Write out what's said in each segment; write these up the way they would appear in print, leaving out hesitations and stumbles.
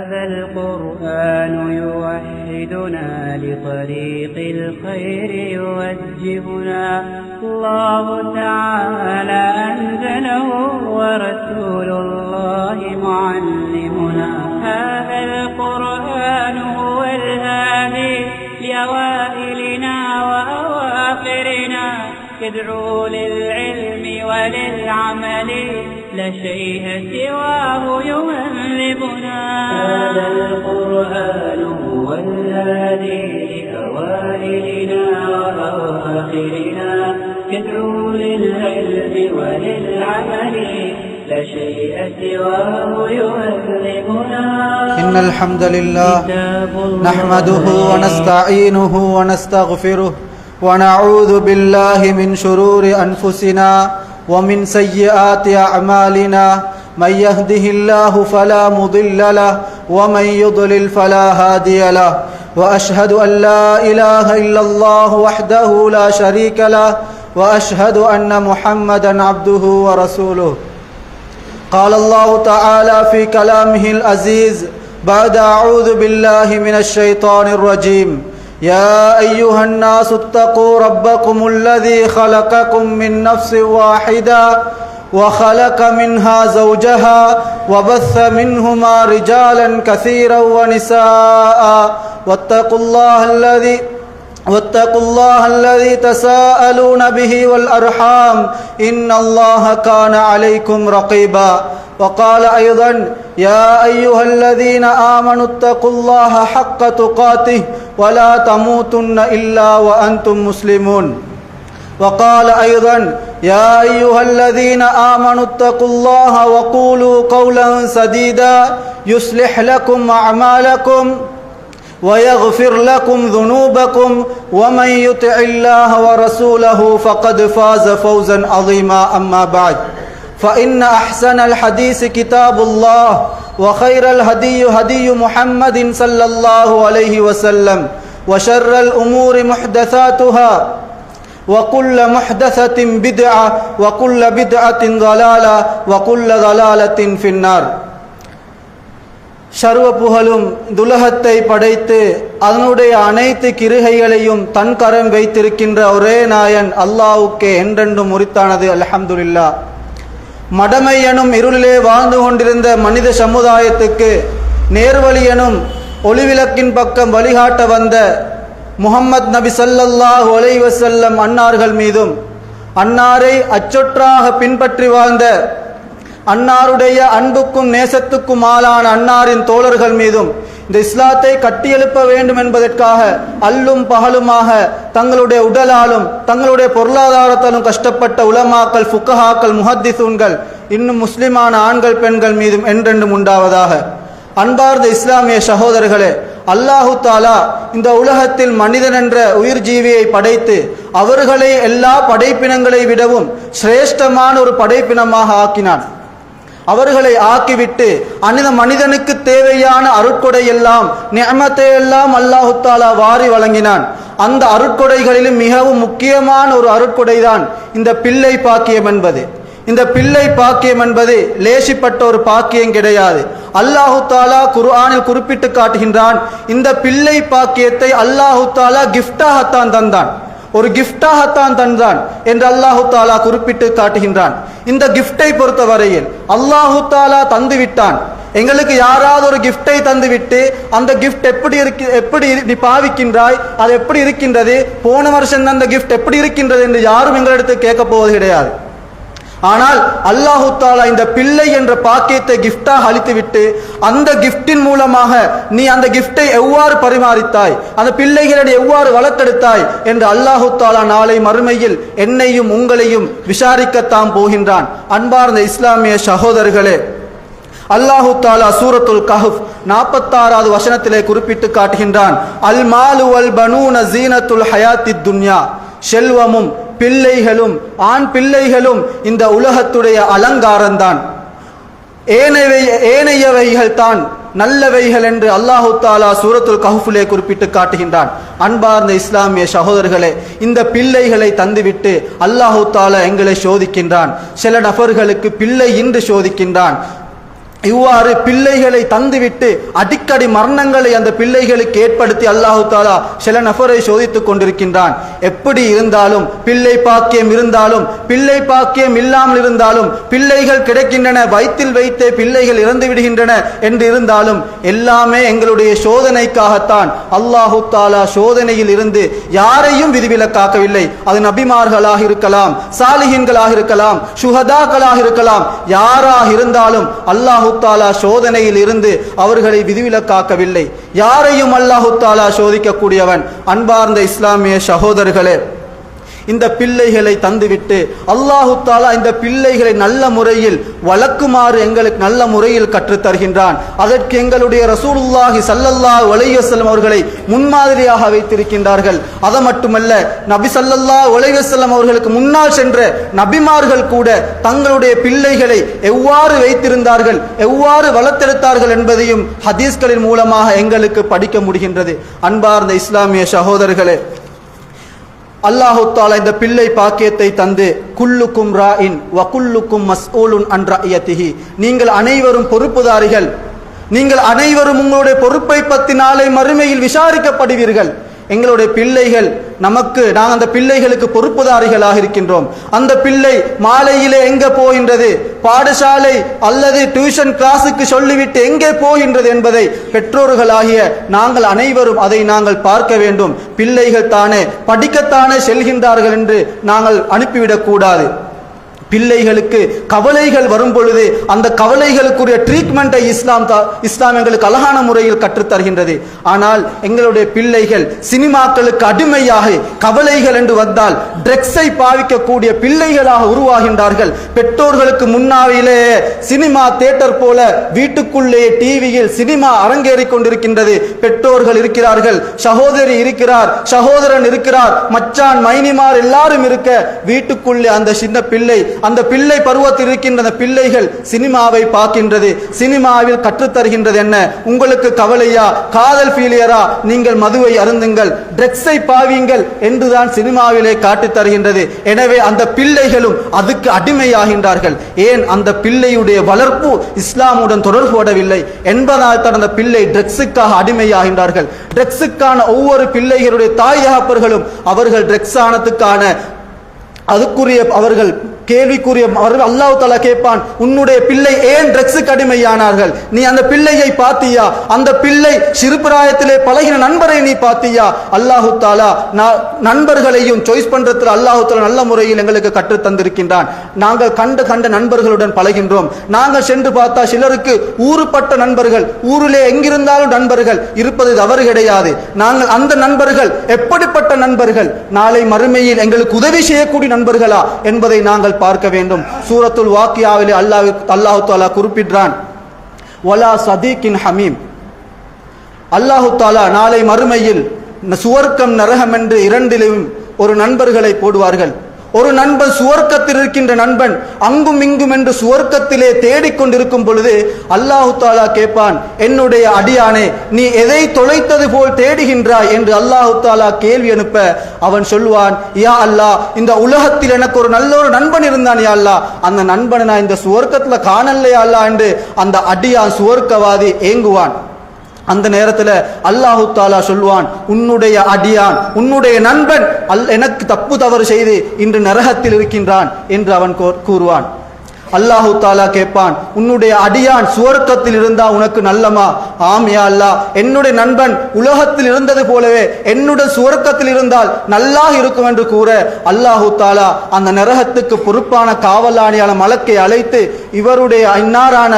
هذا القرآن يوحدنا لطريق الخير يوجهنا الله تعالى أنزله ورسول الله معلمنا هذا القرآن هو الهادي لأوائلنا وأواخرنا يدعو للعلم وللعمل لا شيء سواه يهذبنا هذا القرآن هو الهادي لأوائلنا وأواخرنا يدعو للعلم وللعمل لا شيء سواه يهذبنا إن الحمد لله نحمده ونستعينه ونستغفره ونعوذ بالله من شرور أنفسنا ومن سيئات أعمالنا من يهده الله فلا مضل له ومن يضلل فلا هادي له وأشهد أن لا إله إلا الله وحده لا شريك له وأشهد أن محمدا عبده ورسوله قال الله تعالى في كلامه العزيز بعد أعوذ بالله من الشيطان الرجيم يا أيها الناس اتقوا ربكم الذي خلقكم من نفس واحدة وخلق منها زوجها وبث منهما رجالا كثيرا ونساء واتقوا الله الذي تساءلون به والأرحام إن الله كان عليكم رقيبا وقال أيضا يا أيها الذين آمنوا اتقوا الله حق تقاته ولا تموتن إلا وأنتم مسلمون وقال أيضا يا أيها الذين آمنوا اتقوا الله وقولوا قولا سديدا يصلح لكم أعمالكم ويغفر لكم ذنوبكم ومن يطع الله ورسوله فقد فاز فوزا عظيما أما بعد فإن أحسن الحديث كتاب الله وخير الهدي هدي محمد صلى الله عليه وسلم وشر الأمور محدثاتها وكل محدثة بدعة وكل بدعة ضلالة وكل ضلالة في النار சர்வ புகழும் துலகத்தை படைத்து அதனுடைய அனைத்து கிருகைகளையும் தன் கரம் வைத்திருக்கின்ற ஒரே நாயன் அல்லாஹ்வுக்கே என்றென்றும் உரித்தானது அல்ஹம்துலில்லாஹ். மடமை எனும் இருளிலே வாழ்ந்து கொண்டிருந்த மனித சமுதாயத்துக்கு நேர்வழி எனும் ஒளிவிளக்கின் பக்கம் வழிகாட்ட வந்த முஹம்மத் நபி ஸல்லல்லாஹு அலைஹி வஸல்லம் அன்னார்கள் மீதும் அன்னாரை அச்சொற்றாக பின்பற்றி வாழ்ந்த அன்னாருடைய அன்புக்கும் நேசத்துக்கும் ஆளான அன்னாரின் தோழர்கள் மீதும் இந்த இஸ்லாத்தை கட்டியெழுப்ப வேண்டும் என்பதற்காக அல்லும் பகலுமாக தங்களுடைய உடலாலும் தங்களுடைய பொருளாதாரத்தாலும் கஷ்டப்பட்ட உலமாக்கள் ஃபுக்கஹாக்கள் முஹத்திஸூன்கள் இன்னும் முஸ்லிமான ஆண்கள் பெண்கள் மீதும் என்றென்றும் உண்டாவதாக. அன்பார்ந்த இஸ்லாமிய சகோதரர்களே, அல்லாஹு தாலா இந்த உலகத்தில் மனிதன் என்ற உயிர் ஜீவியை படைத்து அவர்களை எல்லா படைப்பினங்களை விடவும் சிரேஷ்டமான ஒரு படைப்பினமாக ஆக்கினான். அவர்களை ஆக்கிவிட்டு மனிதனுக்கு தேவையான அருட்கொடை எல்லாம் நிஅமத்தை எல்லாம் அல்லாஹு தாலா வாரி வழங்கினான். அந்த அருட்கொடைகளிலும் மிகவும் முக்கியமான ஒரு அருட்கொடை தான் இந்த பிள்ளை பாக்கியம் என்பது. இந்த பிள்ளை பாக்கியம் என்பது லேசிப்பட்ட ஒரு பாக்கியம் கிடையாது. அல்லாஹு தாலா குர்ஆனில் குறிப்பிட்டு காட்டுகின்றான், இந்த பிள்ளை பாக்கியத்தை அல்லாஹு தாலா கிஃப்டாகத்தான் தந்தான், ஒரு கிஃப்டாகத்தான் தந்தான் என்று அல்லாஹு தாலா குறிப்பிட்டு காட்டுகின்றான். இந்த கிஃப்டை பொறுத்தவரையில் அல்லாஹு தாலா தந்து விட்டான். எங்களுக்கு யாராவது ஒரு கிஃப்டை தந்து விட்டு அந்த கிஃப்ட் எப்படி நீ பாவிக்கின்றாய், அது எப்படி இருக்கின்றது, போன வருஷம் அந்த கிஃப்ட் எப்படி இருக்கின்றது என்று யாரும் எங்களிடத்தில் கேட்க போவது கிடையாது. ஆனால் அல்லாஹு தாலா இந்த பிள்ளை என்ற பாக்கியத்தை கிஃப்டாக அளித்துவிட்டு அந்த கிஃப்டின் மூலமாக நீ அந்த கிஃப்டை எவ்வாறு பரிமாறித்தாய், அந்த பிள்ளைகளை எவ்வாறு வளர்த்தெடுத்தாய் என்று அல்லாஹு தாலா நாளை மறுமையில் என்னையும் உங்களையும் விசாரிக்கத்தான் போகின்றான். அன்பார்ந்த இஸ்லாமிய சகோதரர்களே, அல்லாஹு தாலா சூரத்துல் கஹஃப் 46வது வசனத்திலே குறிப்பிட்டு காட்டுகின்றான், அல் மாலு வல் பனூன ஜீனத்துல் ஹயாத்தித் துன்யா, செல்வமும் பிள்ளைகளும் ஆண் பிள்ளைகளும் இந்த உலகத்துடைய அலங்காரம்தான், ஏனையவைகள் தான் நல்லவைகள் என்று அல்லாஹு தாலா சூரத்துல் கஹ்ஃபிலே குறிப்பிட்டு காட்டுகின்றான். அன்பார்ந்த இஸ்லாமிய சகோதரர்களே, இந்த பிள்ளைகளை தந்துவிட்டு அல்லாஹு தாலா எங்களை சோதிக்கின்றான். சில நபர்களுக்கு பிள்ளை இன்று சோதிக்கின்றான். இவ்வாறு பிள்ளைகளை தந்துவிட்டு அடிக்கடி மரணங்களை அந்த பிள்ளைகளுக்கு ஏற்படுத்தி அல்லாஹு தாலா சில நபரை சோதித்துக் கொண்டிருக்கின்றான். எப்படி இருந்தாலும் பிள்ளை பாக்கியம் இருந்தாலும் பிள்ளை பாக்கியம் இல்லாமல் இருந்தாலும் பிள்ளைகள் கிடைக்கின்றன, வயிற்றில் வைத்தே பிள்ளைகள் இறந்து விடுகின்றன என்று இருந்தாலும் எல்லாமே எங்களுடைய சோதனைக்காகத்தான். அல்லாஹு தாலா சோதனையில் இருந்து யாரையும் விதிவிலக்காக்கவில்லை. அது நபிமார்களாக இருக்கலாம், சாலிஹீன்களாக இருக்கலாம், சுஹதாக்களாக இருக்கலாம், யாராக இருந்தாலும் அல்லாஹு தாலா சோதனையில் இருந்து அவர்களை விதிவிலக்காக்கவில்லை. யாரையும் அல்லாஹு தாலா சோதிக்கக்கூடியவன். அன்பார்ந்த இஸ்லாமிய சகோதரர்களே, இந்த பிள்ளைகளை தந்துவிட்டு அல்லாஹு தாலா இந்த பிள்ளைகளை நல்ல முறையில் வளர்க்குமாறு எங்களுக்கு நல்ல முறையில் கற்றுத் தருகின்றான். அதற்கு எங்களுடைய ரசூலுல்லாஹி ஸல்லல்லாஹு அலைஹி வஸல்லம் அவர்களை முன்மாதிரியாக வைத்திருக்கின்றார்கள். அது மட்டுமல்ல, நபி ஸல்லல்லாஹு அலைஹி வஸல்லம் அவர்களுக்கு முன்னால் சென்ற நபிமார்கள் கூட தங்களுடைய பிள்ளைகளை எவ்வாறு வைத்திருந்தார்கள், எவ்வாறு வளர்த்தெடுத்தார்கள் என்பதையும் ஹதீஸ்களின் மூலமாக எங்களுக்கு படிக்க முடிகின்றது. அன்பார்ந்த இஸ்லாமிய சகோதரர்களே, அல்லாஹு தாலா இந்த பிள்ளை பாக்கியத்தை தந்து குல்லுக்கும் ராஇன் வ குல்லுக்கும் மஸ்ஊலுன் அன் ரஅயத்திஹி, நீங்கள் அனைவரும் பொறுப்புதாரிகள், நீங்கள் அனைவரும் உங்களுடைய பொறுப்பை பற்றி நாளை மறுமையில் விசாரிக்கப்படுவீர்கள். எங்களுடைய பிள்ளைகள் நமக்கு, நாங்கள் அந்த பிள்ளைகளுக்கு பொறுப்புதாரிகளாக இருக்கின்றோம். அந்த பிள்ளை மாலையிலே எங்கே போகின்றது, பாடசாலை அல்லது டியூஷன் கிளாஸுக்கு சொல்லிவிட்டு எங்கே போகின்றது என்பதை பெற்றோர்களாகிய நாங்கள் அனைவரும் அதை நாங்கள் பார்க்க வேண்டும். பிள்ளைகள் தானே படிக்கத்தானே செல்கின்றார்கள் என்று நாங்கள் அனுப்பிவிடக் கூடாது. பிள்ளைகளுக்கு கவலைகள் வரும் பொழுது அந்த கவலைகளுக்குரிய ட்ரீட்மெண்ட்டை இஸ்லாம் எங்களுக்கு அழகான முறையில் கற்றுத்தருகின்றது. ஆனால் எங்களுடைய பிள்ளைகள் சினிமாக்களுக்கு அடிமையாக கவலைகள் என்று வந்தால் ட்ரக்ஸை பாவிக்கக்கூடிய பிள்ளைகளாக உருவாகின்றார்கள். பெற்றோர்களுக்கு முன்னாவிலே சினிமா தியேட்டர் போல வீட்டுக்குள்ளே டிவியில் சினிமா அரங்கேறி கொண்டிருக்கின்றது. பெற்றோர்கள் இருக்கிறார்கள், சகோதரி இருக்கிறார், சகோதரன் இருக்கிறார், மச்சான் மைனிமார் எல்லாரும் இருக்க வீட்டுக்குள்ளே அந்த சின்ன பிள்ளை, அந்த பிள்ளை பருவத்தில் இருக்கின்ற அந்த பிள்ளைகள் சினிமாவை பார்க்கின்றது. சினிமாவில் கற்றுத்தருகின்றது என்ன? உங்களுக்கு கவலையா, காதல் ஃபீலியரா, நீங்கள் மதுவை அருந்துங்கள், ட்ரக்ஸை பாவீங்கள் என்றுதான் சினிமாவிலே காட்டி தருகின்றது. எனவே அந்த பிள்ளைகளும் அதுக்கு அடிமையாகின்றார்கள். ஏன்? அந்த பிள்ளையுடைய வளர்ப்பு இஸ்லாமுடன் தொடர்புபடவில்லை என்பதால் தான் அந்த பிள்ளை ட்ரக்ஸுக்காக அடிமையாகின்றார்கள். ட்ரக்ஸுக்கான ஒவ்வொரு பிள்ளைகளுடைய தாய் தகப்பர்களும் அவர்கள் ட்ரக்ஸ் ஆனதுக்கான அதுக்குரிய அவர்கள் கேள்விக்குரிய அல்லாஹ் தஆலா கேட்பான், உன்னுடைய பிள்ளை ஏன் ட்ரக்ஸுக்கு அடிமையானார்கள்? நீ அந்த பிள்ளையை பார்த்தியா? அந்த பிள்ளை சிறுபிராயத்திலே பழகின நண்பரை நீ பார்த்தியா? அல்லாஹ் தஆலா நண்பர்களையும் சாய்ஸ் பண்றதுல அல்லாஹ் தஆலா நல்ல முறையில் எங்களுக்கு கற்றுத் தந்திருக்கின்றான். நாங்கள் கண்ட நண்பர்களுடன் பழகின்றோம். நாங்கள் சென்று பார்த்தா சிலருக்கு ஊருப்பட்ட நண்பர்கள், ஊரிலே எங்கிருந்தாலும் நண்பர்கள் இருப்பது தவறு கிடையாது. நாங்கள் அந்த நண்பர்கள் எப்படிப்பட்ட நண்பர்கள், நாளை மறுமையில் எங்களுக்கு உதவி செய்யக்கூடிய நண்பர்களா என்பதை நாங்கள் பார்க்க வேண்டும். சூரத்துல் வாக்கியாவிலே அல்லாஹ் தஆலா குறிப்பிட்டான், வலா சதீக்கின் ஹமீம். அல்லாஹ் தஆலா நாளை மறுமையில் சுவர்க்கம் நரகம் என்று இரண்டிலும் ஒரு நண்பர்களை போடுவார்கள். ஒரு நண்பன், சுவர்க்கத்தில் இருக்கின்ற நண்பன் அங்கும் இங்கும் என்று சுவர்க்கத்திலே தேடிக்கொண்டிருக்கும் பொழுது அல்லாஹு தாலா கேட்பான், என்னுடைய அடியானே நீ எதை தொலைத்தது போல் தேடுகின்றாய் என்று அல்லாஹு தாலா கேள்வி அனுப்ப அவன் சொல்வான், யா அல்லாஹ், இந்த உலகத்தில் எனக்கு ஒரு நல்ல ஒரு நண்பன் இருந்தான் யா அல்லாஹ், அந்த நண்பனை நான் இந்த சுவர்க்கத்தில் காணலையா அல்லாஹ் என்று அந்த அடியான் சுவர்க்கவாதி ஏங்குவான். அந்த நேரத்தில் அல்லாஹு தாலா சொல்வான், உன்னுடைய அடியான், உன்னுடைய நண்பன் எனக்கு தப்பு தவறு செய்து இன்று நரகத்தில் இருக்கின்றான் என்று அவன் கூறுவான். அல்லாஹு தாலா கேட்பான், உன்னுடைய அடியான் சுவர்க்கத்தில் இருந்தா உனக்கு நல்லமா? ஆம் யா அல்லாஹ், என்னுடைய நண்பன் உலகத்தில் இருந்தது போலவே என்னுடைய சுவர்க்கத்தில் இருந்தால் நல்லா இருக்கும் என்று கூற அல்லாஹு தாலா அந்த நரகத்துக்கு பொறுப்பான காவலாளியான மலக்கை அழைத்து, இவருடைய இன்னாரான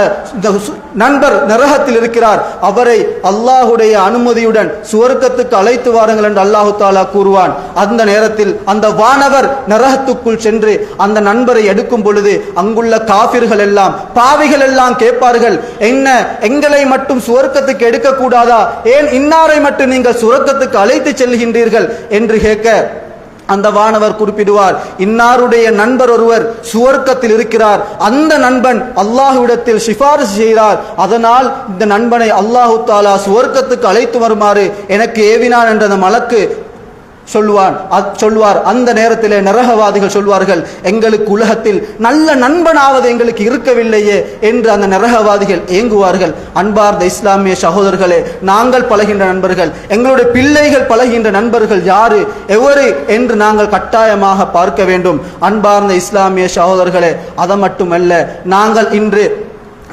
நண்பர் நரகத்தில் இருக்கிறார், அவரை அல்லாஹுடைய அனுமதியுடன் சுவர்க்கத்துக்கு அழைத்து வாருங்கள் என்று அல்லாஹு தாலா கூறுவான். அந்த நேரத்தில் அந்த வானவர் நரகத்துக்குள் சென்று அந்த நண்பரை எடுக்கும் பொழுது அங்குள்ள காபிர்கள் எல்லாம், பாவிகள் எல்லாம் கேட்பார்கள், என்ன எங்களை மட்டும் சுவர்க்கத்துக்கு எடுக்க கூடாதா? ஏன் இன்னாரை மட்டும் நீங்கள் சுவர்க்கத்துக்கு அழைத்து செல்கின்றீர்கள் என்று கேட்க அந்த வானவர் குறிப்பிடுவார், இன்னாருடைய நண்பர் ஒருவர் சுவர்க்கத்தில் இருக்கிறார், அந்த நண்பன் அல்லாஹ்விடத்தில் சிபாரிசு செய்கிறார், அதனால் இந்த நண்பனை அல்லாஹு தாலா சுவர்க்கத்துக்கு அழைத்து வருமாறு எனக்கு ஏவினான் என்ற அந்த மலக்கு சொல்வார். அந்த நேரத்திலே நரகவாதிகள் சொல்வார்கள், எங்களுக்கு உலகத்தில் நல்ல நண்பனாவது எங்களுக்கு இருக்கவில்லையே என்று அந்த நரகவாதிகள் ஏங்குவார்கள். அன்பார்ந்த இஸ்லாமிய சகோதரர்களே, நாங்கள் பழகின்ற நண்பர்கள், எங்களுடைய பிள்ளைகள் பழகின்ற நண்பர்கள் யாரு எவரு என்று நாங்கள் கட்டாயமாக பார்க்க வேண்டும். அன்பார்ந்த இஸ்லாமிய சகோதரர்களே, அது மட்டுமல்ல, நாங்கள் இன்று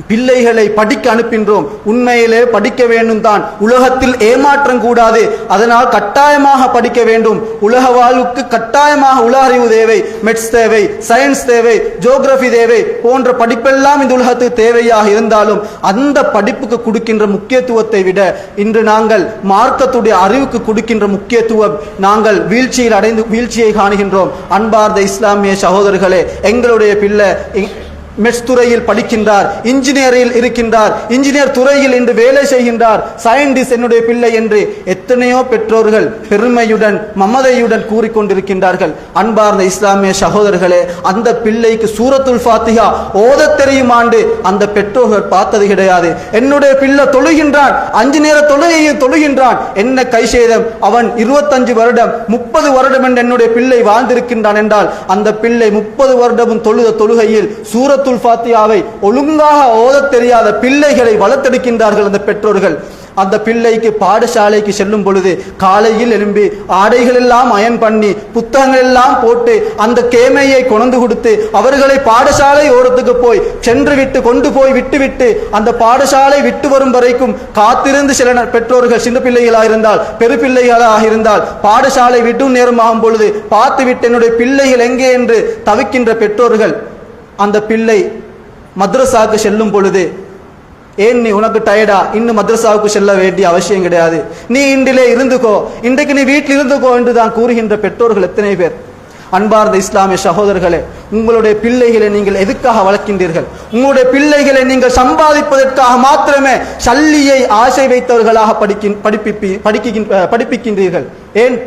பிள்ளைகளை படிக்க அனுப்பின்றோம். உண்மையிலே படிக்க வேண்டும் தான், உலகத்தில் ஏமாற்றம் கூடாது, அதனால் கட்டாயமாக படிக்க வேண்டும். உலக வாழ்வுக்கு கட்டாயமாக உலக அறிவு தேவை, மெட்ஸ் தேவை, சயின்ஸ் தேவை, ஜியோகிராஃபி தேவை போன்ற படிப்பெல்லாம் இந்த உலகத்துக்கு தேவையாக இருந்தாலும் அந்த படிப்புக்கு கொடுக்கின்ற முக்கியத்துவத்தை விட இன்று நாங்கள் மார்க்கத்துடைய அறிவுக்கு கொடுக்கின்ற முக்கியத்துவம் நாங்கள் வீழ்ச்சியை காணுகின்றோம். அன்பார்ந்த இஸ்லாமிய சகோதரர்களே, எங்களுடைய பிள்ளை மெட்ஸ் துறையில் படிக்கின்றார், இன்ஜினியரில் இருக்கின்றார், இன்ஜினியர் துறையில் இன்று வேலை செய்கின்றார், சயின்டிஸ்ட் என்னுடைய பிள்ளை என்று எத்தனையோ பெற்றோர்கள் பெருமையுடன் மமதையுடன் கூறிக்கொண்டிருக்கின்றார்கள். அன்பார்ந்த இஸ்லாமிய சகோதரர்களே, அந்த பிள்ளைக்கு சூரத்துல் ஃபாத்திஹா ஓத தெரியும் ஆண்டு அந்த பெற்றோர்கள் பார்த்தது கிடையாது. என்னுடைய பிள்ளை தொழுகின்றான், 5 நேர தொழுகையை தொழுகின்றான், என்ன கை சேதம், அவன் 25 வருடம் 30 வருடம் என்று என்னுடைய பிள்ளை வாழ்ந்திருக்கின்றான் என்றால் அந்த பிள்ளை 30 வருடமும் தொழுத தொழுகையில் சூரத் ஃபாத்தியாவை ஒழுங்காக ஓதத் தெரியாத பிள்ளைகளை வளர்த்தெடுக்கின்றார்கள் அந்த பெற்றோர்கள். அந்த பிள்ளைக்கு பாடசாலைக்கு செல்லும் பொழுது காலையில் எழும்பி ஆடைகள் எல்லாம் அயன் பண்ணி புத்தகங்கள் எல்லாம் போட்டு அந்த கேமையை கொண்டு கொடுத்து அவர்களை பாடசாலை ஓரத்துக்கு போய் சென்று விட்டு கொண்டு போய் விட்டுவிட்டு அந்த பாடசாலை விட்டு வரும் வரைக்கும் காத்திருந்து சில பெற்றோர்கள் சின்ன பிள்ளைகளாக இருந்தால் பெரு பிள்ளைகளாக இருந்தால் பாடசாலை விட்டும் நேரமாகும் பொழுது பார்த்துவிட்டு என்னுடைய பிள்ளைகள் எங்கே என்று தவிக்கின்ற பெற்றோர்கள் அந்த பிள்ளை மദ്രസാவுக்கு செல்லும் பொழுது, ஏன் நீ உனக்கு டயர்டா, இன்னும் மദ്രസാவுக்கு செல்ல வேண்டிய அவசியம் கிடையாது, நீ இன்றிலே இருந்துக்கோ, இன்றைக்கு நீ வீட்டில் இருந்துக்கோ என்று தான் கூறுகின்ற பெற்றோர்கள் எத்தனை பேர். அன்பார்ந்த இஸ்லாமிய சகோதரர்களே, உங்களுடைய பிள்ளைகளை நீங்கள் எதுக்காக வளர்க்கின்றீர்கள்? உங்களுடைய பிள்ளைகளை நீங்கள் சம்பாதிப்பதற்காக மாத்திரமே சல்லியை ஆசை வைத்தவர்களாக படிப்பிக்கின்றீர்கள். ஏன்?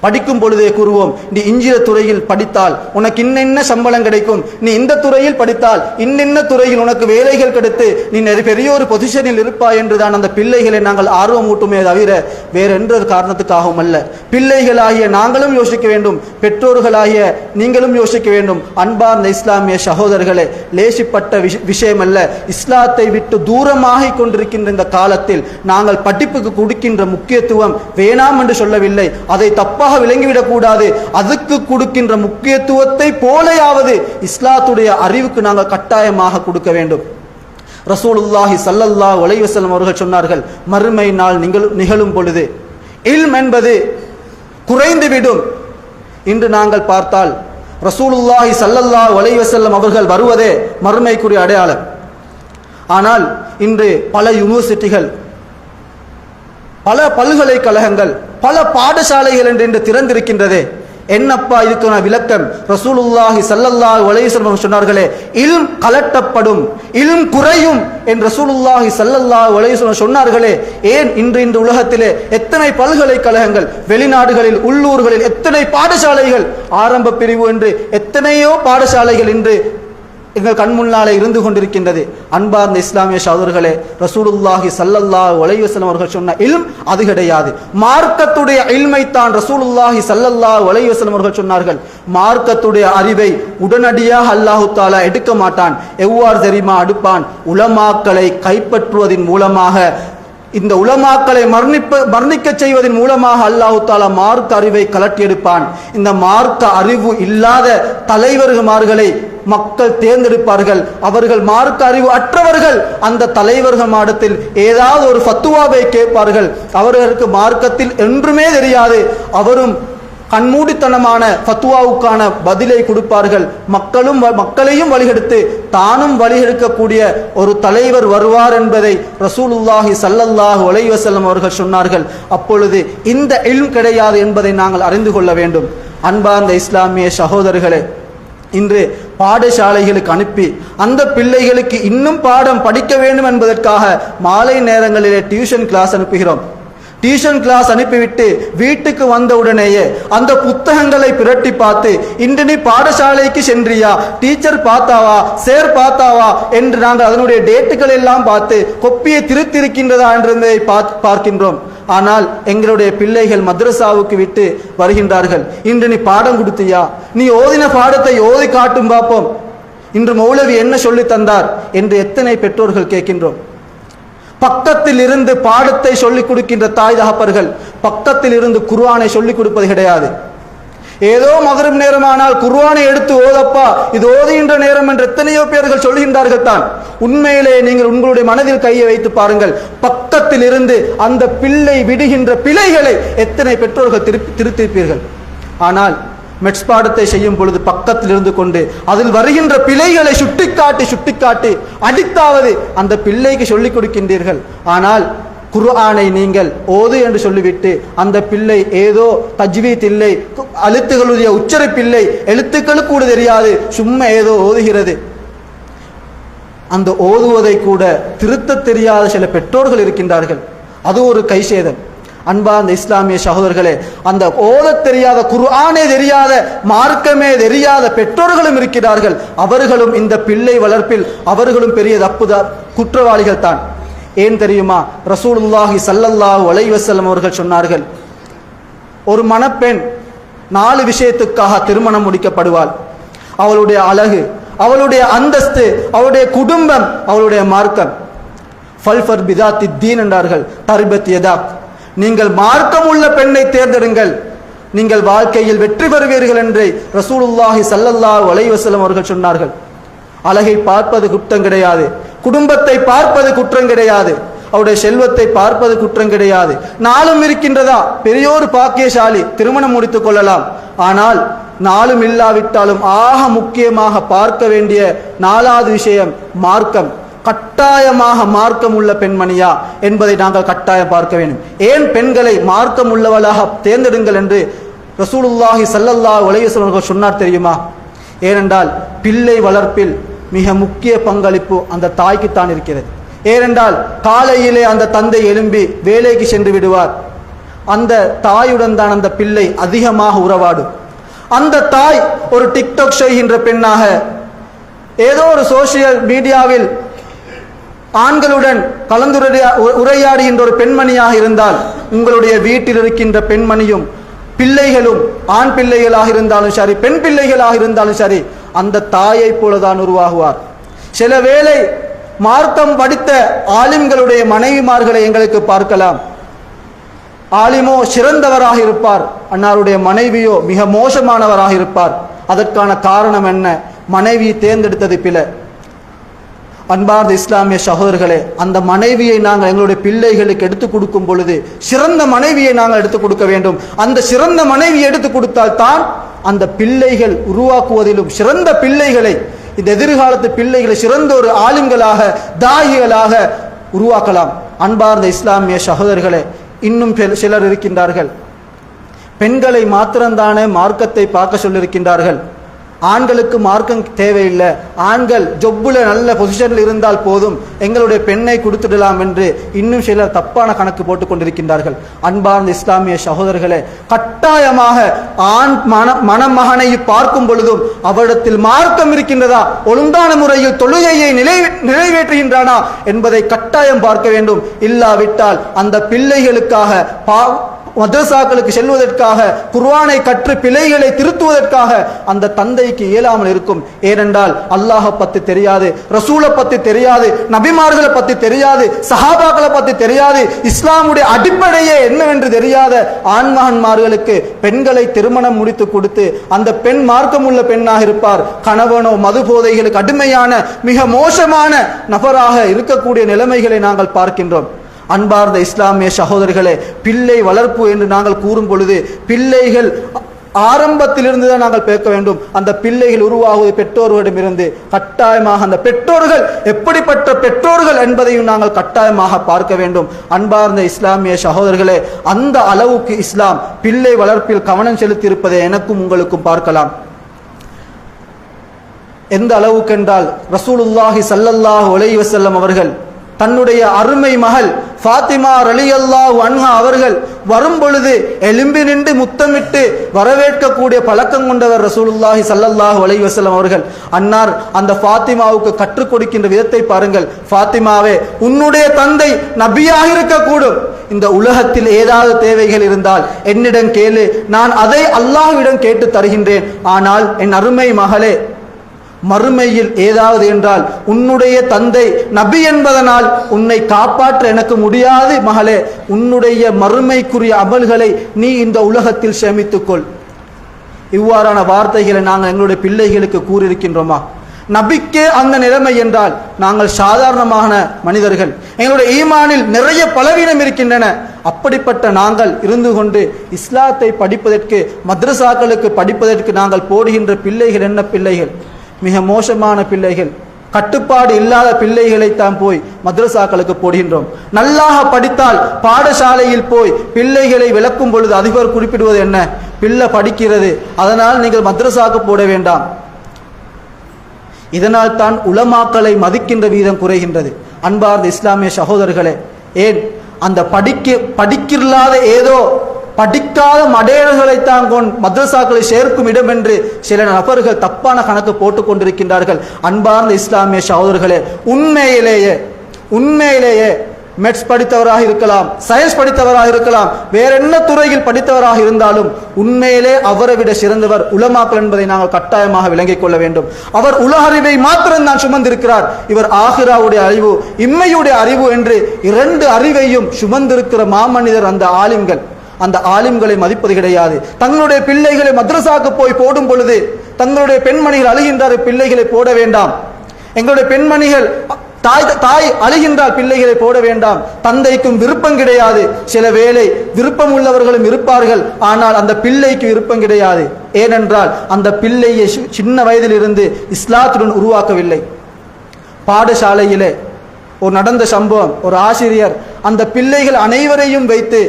படிக்கும் பொழுதே கூறுவோம், நீ இன்ஜினியர் துறையில் படித்தால் உனக்கு இன்னென்ன சம்பளம் கிடைக்கும், நீ இந்த துறையில் படித்தால் இன்னென்ன துறையில் உனக்கு வேலைகள் கிடைத்து நீ பெரிய ஒரு பொசிஷனில் இருப்பாய் என்றுதான் அந்த பிள்ளைகளை நாங்கள் ஆர்வம் ஊட்டுமே தவிர வேற என்ற காரணத்துக்காகவும் அல்ல. பிள்ளைகளாகிய நாங்களும் யோசிக்க வேண்டும், பெற்றோர்களாகிய நீங்களும் யோசிக்க வேண்டும். அன்பார்ந்த இஸ்லாமிய சகோதரர்களே, லேசிப்பட்ட விஷயம் அல்ல. இஸ்லாத்தை விட்டு தூரமாகிக் கொண்டிருக்கின்ற இந்த காலத்தில் நாங்கள் படிப்புக்கு கொடுக்கின்ற முக்கியத்துவம் வேணாம் என்று சொல்லவில்லை, அதை தப்பாக விளங்கிவிடக் கூடாது. அதுக்கு கொடுக்கின்ற முக்கியத்துவத்தை போலையாவது இஸ்லாத்துடைய அறிவுக்கு நாங்கள் கட்டாயமாக கொடுக்க வேண்டும். ரசூலுல்லாஹி ஸல்லல்லாஹு அலைஹி வஸல்லம் அவர்கள் சொன்னார்கள், மறுமை நாள் நிகழும் பொழுது இல்ம் என்பது குறைந்துவிடும். இன்று நாங்கள் பார்த்தால் ரசூலுல்லாஹி ஸல்லல்லாஹு அலைஹி வஸல்லம் அவர்கள் வருவதே மறுமைக்குரிய அடையாளம். ஆனால் இன்று பல யூனிவர்சிட்டிகள், பல பல்கலைக்கழகங்கள், பல பாடசாலைகள் என்று திறந்திருக்கின்றதே. என்னப்பா இதுக்கான விளக்கம்? ரசூலுல்லாஹி ஸல்லல்லாஹு அலைஹி வஸல்லம் சொன்னார்களே, இல்ம் கலட்டப்படும், இல்ம் குறையும் என்று ரசூலுல்லாஹி ஸல்லல்லாஹு அலைஹி வஸல்லம் சொன்னார்களே. ஏன் இன்று உலகத்திலே எத்தனை பல்கலைக்கழகங்கள், வெளிநாடுகளில் உள்ளூர்களில் எத்தனை பாடசாலைகள், ஆரம்ப பிரிவு என்று எத்தனையோ பாடசாலைகள் இன்று எங்கள் கண் முன்னாலே இருந்து கொண்டிருக்கின்றது. அன்பார்ந்த இஸ்லாமிய சகோதரர்களே, ரசூலுல்லாஹி ஸல்லல்லாஹு அலைஹி வஸல்லம் அவர்கள் சொன்ன இல்ம் அது கிடையாது. மார்க்கத்துடைய இல்மை தான் ரசூலுல்லாஹி ஸல்லல்லாஹு அலைஹி வஸல்லம் அவர்கள் சொன்னார்கள். மார்க்கத்துடைய அறிவை உடனடியாக அல்லாஹ் தஆலா எடுக்க மாட்டான். எவ்வாறு தெரியுமா அடுப்பான்? உலமாக்களை கைப்பற்றுவதன் மூலமாக, இந்த உலமாக்களை மரணிக்க செய்வதன் மூலமாக அல்லாஹ் தஆலா மார்க்க அறிவை கலட்டி எடுப்பான். இந்த மார்க்க அறிவு இல்லாத தலைவர்மார்களை மக்கள் தேர்ந்தெடுப்பார்கள். அவர்கள் மார்க்க அறிவு அற்றவர்கள் அந்த தலைவர்கள் மாடத்தில் ஏதாவது ஒரு ஃபத்துவாவை கேட்பார்கள். அவர்களுக்கு மார்க்கத்தில் என்றுமே தெரியாது. அவரும் கண்மூடித்தனமான ஃபத்துவாவுக்கான பதிலை கொடுப்பார்கள். மக்களையும் வழிகெடுத்து தானும் வழிகெடுக்கக்கூடிய ஒரு தலைவர் வருவார் என்பதை ரசூலுல்லாஹி ஸல்லல்லாஹு அலைஹி வஸல்லம் அவர்கள் சொன்னார்கள். அப்பொழுது இந்த இல்ம் கிடையாது என்பதை நாங்கள் அறிந்து கொள்ள வேண்டும். அன்பார்ந்த இஸ்லாமிய சகோதரர்களே, இன்று பாடசாலைகளுக்கு அனுப்பி அந்த பிள்ளைகளுக்கு இன்னும் பாடம் படிக்க வேண்டும் என்பதற்காக மாலை நேரங்களிலே டியூஷன் கிளாஸ் அனுப்புகிறோம். டியூஷன் கிளாஸ் அனுப்பிவிட்டு வீட்டுக்கு வந்த உடனேயே அந்த புத்தகங்களை பிரட்டி பார்த்து, இன்று நீ பாடசாலைக்கு சென்றியா, டீச்சர் பார்த்தாவா, சேர் பார்த்தாவா என்று நாங்கள் அதனுடைய டேட்டுகள் எல்லாம் பார்த்து கொப்பியை திருத்திருக்கின்றதா என்றதை பார்க்கின்றோம். ஆனால் எங்களுடைய பிள்ளைகள் மദ്രസാவுக்கு விட்டு வருகின்றார்கள். இன்று நீ பாடம் கொடுத்தியா, நீ ஓதின பாடத்தை ஓதி காட்டும் பார்ப்போம், இன்று மௌலவி என்ன சொல்லி தந்தார் என்று எத்தனை பெற்றோர்கள் கேட்கின்றோம். பக்கத்தில் இருந்து பாடத்தை சொல்லிக் கொடுக்கின்ற தாய் தகப்பர்கள் பக்கத்தில் இருந்து குர்ஆனை சொல்லிக் கொடுப்பது கிடையாது. ஏதோ மகரிப் நேரமானால் குர்ஆனை எடுத்து ஓதப்பா, இது ஓதுகின்ற நேரம் என்று எத்தனையோ பேர்கள் சொல்கின்றார்கள் தான். உண்மையிலே நீங்கள் உங்களுடைய மனதில் கையை வைத்து பாருங்கள், பக்கத்தில் இருந்து அந்த பிள்ளை விடுகின்ற பிழைகளை எத்தனை பெற்றோர்கள் திருத்திருப்பீர்கள். ஆனால் மெட்ஸ் பாடத்தை செய்யும் பொழுது பக்கத்தில் இருந்து கொண்டு அதில் வருகின்ற பிழைகளை சுட்டிக்காட்டி அடித்தாவது அந்த பிள்ளைக்கு சொல்லிக் கொடுக்கின்றீர்கள். ஆனால் குர்ஆனை நீங்கள் ஓது என்று சொல்லிவிட்டு அந்த பிள்ளை ஏதோ தஜ்வீத் இல்லை, எழுத்துக்களுடைய உச்சரிப்பில்லை, எழுத்துக்களுக்கு கூட தெரியாது, சும்மா ஏதோ ஓதுகிறது. அந்த ஓதுவதை கூட திருத்த தெரியாத சில பெற்றோர்கள் இருக்கின்றார்கள். அது ஒரு கைசேதம். அன்பார்ந்த இஸ்லாமிய சகோதரர்களே, அந்த ஓதத் தெரியாத, குர்ஆனே தெரியாத, மார்க்கமே தெரியாத பெற்றோர்களும் இருக்கிறார்கள். அவர்களும் இந்த பிள்ளை வளர்ப்பில் அவர்களும் பெரிய குற்றவாளிகள் தான். ஏன் தெரியுமா? ரசூலுல்லாஹி ஸல்லல்லாஹு அலைஹி வஸல்லம் அவர்கள் சொன்னார்கள், ஒரு மணப்பெண் 4 விஷயத்துக்காக திருமணம் முடிக்கப்படுவாள். அவளுடைய அழகு, அவளுடைய அந்தஸ்து, அவளுடைய குடும்பம், அவளுடைய மார்க்கம். ஃபல்ஃபர் பிதாத்தி தீன் என்றார்கள். தரிபத் யதாக், நீங்கள் மார்க்கம் உள்ள பெண்ணை தேர்ந்தெடுங்கள், நீங்கள் வாழ்க்கையில் வெற்றி பெறுவீர்கள் என்று ரசூலுல்லாஹி ஸல்லல்லாஹு அலைஹி வஸல்லம் அவர்கள் சொன்னார்கள். அழகை பார்ப்பது குற்றம் கிடையாது, குடும்பத்தை பார்ப்பது குற்றம் கிடையாது, அவருடைய செல்வத்தை பார்ப்பது குற்றம் கிடையாது. நாளும் இருக்கின்றதா, பெரியோரு பாக்கியசாலி, திருமணம் முடித்துக் கொள்ளலாம். ஆனால் நாளும் இல்லாவிட்டாலும் ஆக முக்கியமாக பார்க்க வேண்டிய 4வது விஷயம் மார்க்கம். கட்டாயமாக மார்க்கம் உள்ள பெண்மணியா என்பதை நாங்கள் கட்டாயம் பார்க்க வேண்டும். ஏன் பெண்களை மார்க்கம் உள்ளவளாக தேர்ந்தெடுங்கள் என்று ரசூலுல்லாஹி ஸல்லல்லாஹு அலைஹி வஸல்லம் அவர்கள் சொன்னார் தெரியுமா? ஏனென்றால் பிள்ளை வளர்ப்பில் மிக முக்கிய பங்களிப்பு அந்த தாய்க்குத்தான் இருக்கிறது. ஏனென்றால் காலையிலே அந்த தந்தை எழும்பி வேலைக்கு சென்று விடுவார். அந்த தாயுடன் தான் அந்த பிள்ளை அதிகமாக உறவாடும். அந்த தாய் ஒரு டிக்டாக் செய்கின்ற பெண்ணாக, ஏதோ ஒரு சோசியல் மீடியாவில் ஆண்களுடன் உரையாடுகின்ற ஒரு பெண்மணியாக இருந்தால், உங்களுடைய வீட்டில் இருக்கின்ற பெண்மணியும் பிள்ளைகளும் ஆண் பிள்ளைகளாக இருந்தாலும் சரி, பெண் பிள்ளைகளாக இருந்தாலும் சரி, அந்த தாயை போலதான் உருவாகுவார். சில வேளை மார்க்கம் படித்த ஆலிம்களுடைய மனைவிமார்களை எங்களுக்கு பார்க்கலாம். ஆலிமோ சிறந்தவராக இருப்பார், அன்னாருடைய மனைவியோ மிக மோசமானவராக இருப்பார். அதற்கான காரணம் என்ன? மனைவி தேர்ந்தெடுத்தது பிழை. அன்பார்ந்த இஸ்லாமிய சகோதரர்களே, அந்த மனைவியை நாங்கள் எங்களுடைய பிள்ளைகளுக்கு எடுத்துக் கொடுக்கும் பொழுது சிறந்த மனைவியை நாங்கள் எடுத்துக் கொடுக்க வேண்டும். அந்த சிறந்த மனைவி எடுத்துக் கொடுத்தால் தான் அந்த பிள்ளைகள் உருவாக்குவதிலும் சிறந்த பிள்ளைகளை, இந்த எதிர்காலத்து பிள்ளைகளை சிறந்த ஒரு ஆலிம்களாக, தாயிகளாக உருவாக்கலாம். அன்பார்ந்த இஸ்லாமிய சகோதரர்களே, இன்னும் சிலர் இருக்கின்றார்கள், பெண்களை மாத்திரம்தானே மார்க்கத்தை பார்க்க சொல்லியிருக்கின்றார்கள், ஆண்களுக்கு மார்க்கம் தேவையில்லை, ஆண்கள் ஜொப்புல நல்ல பொசிஷனில் இருந்தால் போதும், எங்களுடைய பெண்ணை கொடுத்துடலாம் என்று இன்னும் சிலர் தப்பான கணக்கு போட்டுக் கொண்டிருக்கின்றார்கள். அன்பார்ந்த இஸ்லாமிய சகோதரர்களே, கட்டாயமாக ஆண் மணமகனை பார்க்கும் பொழுதும் அவரிடத்தில் மார்க்கம் இருக்கின்றதா, ஒழுங்கான முறையில் தொழுகையை நிறைவேற்றுகின்றானா என்பதை கட்டாயம் பார்க்க வேண்டும். இல்லாவிட்டால் அந்த பிள்ளைகளுக்காக மதரசாக்களுக்கு செல்வதற்காக, குர்ஆனை கற்று பிழைகளை திருத்துவதற்காக அந்த தந்தைக்கு இயலாமல் இருக்கும். ஏனென்றால் அல்லாஹ் பத்தி தெரியாது, ரசூலை பத்தி தெரியாது, நபிமார்களை பத்தி தெரியாது, சஹாபாக்களை பத்தி தெரியாது, இஸ்லாமுடைய அடிப்படையே என்னவென்று தெரியாத ஆண்மகன்மார்களுக்கு பெண்களை திருமணம் முடித்து கொடுத்து அந்த பெண் மார்க்கம் உள்ள பெண்ணாக இருப்பார். கணவனோ மது போதைகளுக்கு அடிமையான மிக மோசமான நபராக இருக்கக்கூடிய நிலைமைகளை நாங்கள் பார்க்கின்றோம். அன்பார்ந்த இஸ்லாமிய சகோதரர்களே, பிள்ளை வளர்ப்பு என்று நாங்கள் கூறும் பொழுது பிள்ளைகள் ஆரம்பத்திலிருந்து தான் நாங்கள் பேக்க வேண்டும். அந்த பிள்ளைகள் உருவாகுவது பெற்றோர்களிடமிருந்து. கட்டாயமாக அந்த பெற்றோர்கள் எப்படிப்பட்ட பெற்றோர்கள் என்பதையும் நாங்கள் கட்டாயமாக பார்க்க வேண்டும். அன்பார்ந்த இஸ்லாமிய சகோதரர்களே, அந்த அளவுக்கு இஸ்லாம் பிள்ளை வளர்ப்பில் கவனம் செலுத்தி இருப்பதை எனக்கும் உங்களுக்கும் பார்க்கலாம். எந்த அளவுக்கு என்றால், ரசூலுல்லாஹி ஸல்லல்லாஹு அலைஹி வஸல்லம் அவர்கள் தன்னுடைய அருமை மகள் ஃபாத்திமா ரலியல்லாஹு அன்ஹா அவர்கள் வரும் பொழுது எலும்பி நின்று முத்தமிட்டு வரவேற்கக்கூடிய பழக்கம் கொண்டவர் ரசூலுல்லாஹி ஸல்லல்லாஹு அலைஹி வஸல்லம் அவர்கள். அன்னார் அந்த ஃபாத்திமாவுக்கு கற்றுக் கொடுக்கின்ற விதத்தை பாருங்கள். ஃபாத்திமாவே, உன்னுடைய தந்தை நபியாக இருக்கக்கூடும், இந்த உலகத்தில் ஏதாவது தேவைகள் இருந்தால் என்னிடம் கேளு, நான் அதை அல்லாஹ்விடம் கேட்டு தருகின்றேன். ஆனால் என் அருமை மகளே, மறுமையில் ஏதாவது என்றால் உன்னுடைய தந்தை நபி என்பதனால் உன்னை காப்பாற்ற எனக்கு முடியாது மகளே. உன்னுடைய மறுமைக்குரிய அமல்களை நீ இந்த உலகத்தில் சேமித்துக்கொள். இவ்வாறான வார்த்தைகளை நாங்கள் எங்களுடைய பிள்ளைகளுக்கு கூறியிருக்கின்றோமா? நபிக்கே அந்த நிலைமை என்றால் நாங்கள் சாதாரணமான மனிதர்கள், எங்களுடைய ஈமானில் நிறைய பலவீனம் இருக்கின்றன. அப்படிப்பட்ட நாங்கள் இருந்து கொண்டு இஸ்லாத்தை படிப்பதற்கு, மദ്രസാக்களுக்கு படிப்பதற்கு நாங்கள் போடுகின்ற பிள்ளைகள் என்ன பிள்ளைகள்? மிக மோசமான பிள்ளைகள். கட்டுப்பாடு இல்லாத பிள்ளைகளைத்தான் போய் மദ്രസാக்களுக்கு போடுகின்றோம். நல்லாக படித்தால் பாடசாலையில் போய் பிள்ளைகளை விளக்கும் பொழுது அதிபர் குறிப்பிடுவது என்ன? பிள்ளை படிக்கிறது, அதனால் நீங்கள் மദ്രസാக்கு போட வேண்டாம். இதனால் தான் உலமாக்களை மதிக்கின்ற வீதம் குறைகின்றது. அன்பார்ந்த இஸ்லாமிய சகோதரர்களே, ஏன் அந்த படிக்கில்லாத ஏதோ படிக்காத மடையர்களைத்தான் மദ്രസാக்களை சேர்க்கும் இடம் என்று சில நபர்கள் தப்பான கணக்கு போட்டுக் கொண்டிருக்கின்றார்கள். அன்பார்ந்த இஸ்லாமிய சகோதரர்களே, உண்மையிலேயே மெட்ஸ் படித்தவராக இருக்கலாம், சயின்ஸ் படித்தவராக இருக்கலாம், வேற என்ன துறையில் படித்தவராக இருந்தாலும் உண்மையிலே அவரை விட சிறந்தவர் உலமாக்கள் என்பதை நாங்கள் கட்டாயமாக விளங்கிக் கொள்ள வேண்டும். அவர் உலக அறிவை மாத்திரம் தான் சுமந்திருக்கிறார். இவர் ஆகிராவுடைய அறிவு, இம்மையுடைய அறிவு என்று இரண்டு அறிவையும் சுமந்திருக்கிற மாமனிதர் அந்த ஆலிம்கள். அந்த ஆலிம்களை மதிப்பது கிடையாது. தங்களுடைய பிள்ளைகளை மദ്രസാக்கு போய் போடும் பொழுது தங்களுடைய பெண்மணிகள் அழுகின்றார், பிள்ளைகளை போட வேண்டாம். எங்களுடைய பெண்மணிகள் தாய் அழுகின்றால் பிள்ளைகளை போட வேண்டாம். தந்தைக்கும் விருப்பம் கிடையாது. சில வேளை விருப்பம் உள்ளவர்களும் இருப்பார்கள், ஆனால் அந்த பிள்ளைக்கு விருப்பம் கிடையாது. ஏனென்றால் அந்த பிள்ளையை சின்ன வயதிலிருந்து இஸ்லாத்துடன் உருவாக்கவில்லை. பாடசாலையிலே ஒரு நடந்த சம்பவம், ஒரு ஆசிரியர் அந்த பிள்ளைகள் அனைவரையும் வைத்து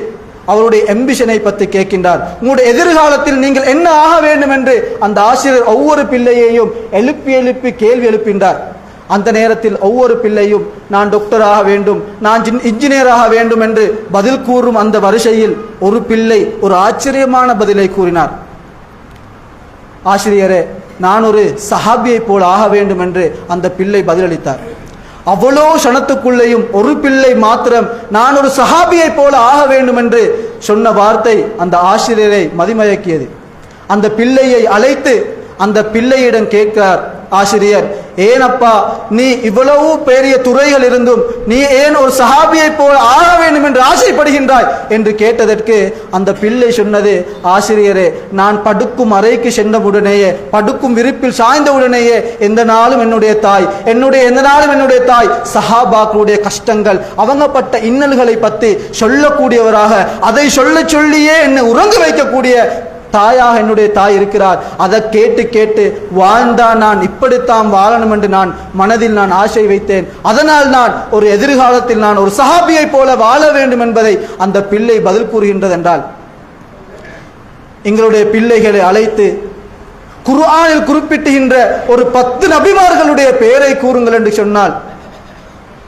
அவருடைய எம்பிஷனை பற்றி கேட்கின்றார். உங்களுடைய எதிர்காலத்தில் நீங்கள் என்ன ஆக வேண்டும் என்று அந்த ஆசிரியர் ஒவ்வொரு பிள்ளையையும் எழுப்பி கேள்வி எழுப்பின்றார். அந்த நேரத்தில் ஒவ்வொரு பிள்ளையும் நான் டாக்டராக வேண்டும், நான் இன்ஜினியராக வேண்டும் என்று பதில் கூறும் அந்த வரிசையில் ஒரு பிள்ளை ஒரு ஆச்சரியமான பதிலை கூறினார். ஆசிரியரே, நான் ஒரு சஹாபியை போல் ஆக வேண்டும் என்று அந்த பிள்ளை பதிலளித்தார். அவ்வளோ சனத்துக்குள்ளேயும் ஒரு பிள்ளை மாத்திரம் நான் ஒரு சஹாபியை போல ஆக வேண்டும் என்று சொன்ன வார்த்தை அந்த ஆசிரியரை மதிமயக்கியது. அந்த பிள்ளையை அழைத்து அந்த பிள்ளையிடம் கேட்கிறார் ஆசிரியர், ஏனப்பா நீ இவ்வளவு பெரிய துறைகள் இருந்தும் நீ ஏன் ஒரு சஹாபியை போல ஆக வேண்டும் என்று ஆசைப்படுகின்றாய் என்று கேட்டதற்கு அந்த பிள்ளை சொன்னது, ஆசிரியரே, நான் படுக்கும் அறைக்கு சென்றவுடனேயே, படுக்கும் விரிப்பில் சாய்ந்தவுடனேயே எந்த நாளும் என்னுடைய தாய் சஹாபாக்களுடைய கஷ்டங்கள், அவங்க பட்ட இன்னல்களை பற்றி சொல்லக்கூடியவராக, அதை சொல்லியே என்னை உறங்க வைக்கக்கூடிய தாயாக என்னுடைய தாய் இருக்கிறார். அதை கேட்டு வாழ்ந்தான் நான் இப்படித்தான் வாழணும் என்று நான் மனதில் ஆசை வைத்தேன். அதனால் நான் ஒரு எதிர்காலத்தில் நான் ஒரு சஹாபியை போல வாழ வேண்டும் என்பதை அந்த பிள்ளை பதில் கூறுகின்றது. என்றால் எங்களுடைய பிள்ளைகளை அழைத்து குர்ஆனில் குறிப்பிட்டுகின்ற ஒரு 10 நபிமார்களுடைய பெயரை கூறுங்கள் என்று சொன்னால்